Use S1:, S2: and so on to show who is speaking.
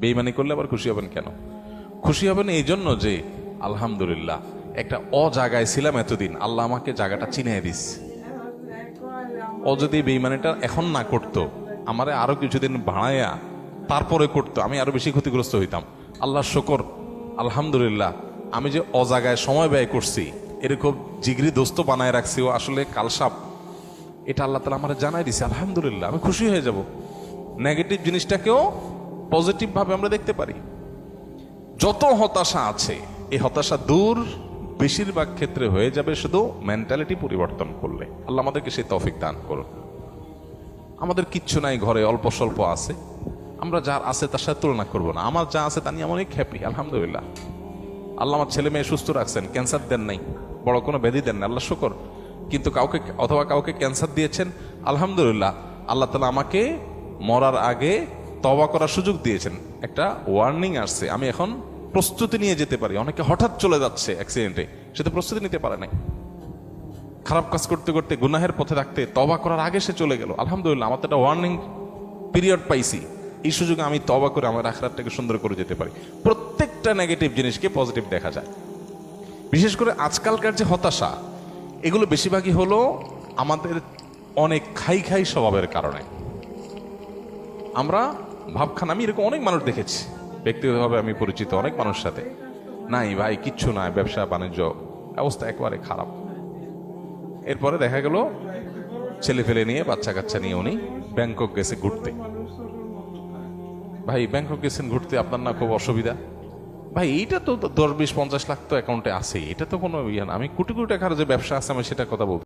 S1: বেঈমানি করলে আবার খুশি হবেন কেন? খুশি হবেন এই জন্য যে আলহামদুলিল্লাহ একটা জায়গায় ছিলাম এতদিন, আল্লাহ আমাকে জায়গাটা চিনিয়ে দিস। ও যদি বেঈমানিটা এখন না করতো, আমারে আরো কিছুদিন ভাড়াইয়া তারপরে করতো, আমি আরো বেশি ক্ষতিগ্রস্ত হইতাম। আল্লাহ শুকর, আলহামদুলিল্লাহ আমি যে জায়গায় সময় ব্যয় করছি, এরকম জিগরি দোস্ত বানায় রাখছি, ও আসলে কালসাপ, এটা আল্লাহ তাআলা আমার জানাই দিছে। আলহামদুলিল্লাহ, আমি খুশি হয়ে যাব। নেগেটিভ জিনিসটাকেও পজিটিভ ভাবে আমরা দেখতে পারি। যত হতাশা আছে, এই হতাশা দূর বেশিরভাগ ক্ষেত্রে হয়ে যাবে শুধু মেন্টালিটি পরিবর্তন করলে। আল্লাহ আমাদেরকে সেই তৌফিক দান করুন। আমাদের কিচ্ছু নাই, ঘরে অল্প স্বল্প আছে, আমরা যার আছে তার সাথে তুলনা করবো না। আমার যা আছে তা নিয়ে আমি অনেক হ্যাপি, আলহামদুলিল্লাহ। আল্লাহ আমার ছেলে মেয়ে সুস্থ রাখছেন, ক্যান্সার দেন নাই, বড় কোনো ব্যাধি দেন না, আল্লাহ শুকর। কিন্তু কাউকে ক্যান্সার দিয়েছেন, আলহামদুলিল্লাহ আল্লাহ তাআলা আমাকে মরার আগে তওবা করার সুযোগ দিয়েছেন। একটা ওয়ার্নিং আসছে, আমি এখন প্রস্তুতি নিয়ে যেতে পারি। অনেকে হঠাৎ চলে যাচ্ছে অ্যাক্সিডেন্টে, সে তো প্রস্তুতি নিতে পারে নাই। খারাপ কাজ করতে করতে গুনাহের পথে থাকতে তওবা করার আগে সে চলে গেল। আলহামদুলিল্লাহ আমার তো একটা ওয়ার্নিং পিরিয়ড পাইছি, এই সুযোগে আমি তওবা করে আমার আখিরাতটাকে সুন্দর করে যেতে পারি। প্রত্যেকটা নেগেটিভ জিনিসকে পজিটিভ দেখা যায়। বিশেষ করে আজকালকার যে হতাশা, এগুলো বেশিরভাগই হলো আমাদের অনেক খাই খাই স্বভাবের কারণে। আমরা ভাবখান, আমি এরকম অনেক মানুষ দেখেছি ব্যক্তিগতভাবে, আমি পরিচিত অনেক মানুষের সাথে, নাই ভাই কিচ্ছু নাই, ব্যবসা বাণিজ্য অবস্থা একেবারে খারাপ। এরপরে দেখা গেল ছেলে ফেলে নিয়ে, বাচ্চা কাচ্চা নিয়ে উনি ব্যাংকক গেছে ঘুরতে। ভাই ব্যাংকক গেছেন ঘুরতে, আপনার না খুব অসুবিধা? ভাই এইটা তো 10, 20, 50 লাখ তো অ্যাকাউন্টে আছে, এটা তো কোনো ইয়ে না। আমি কোটি কোটি টাকার যে ব্যবসা আছে আমি সেটা কথা বলছি।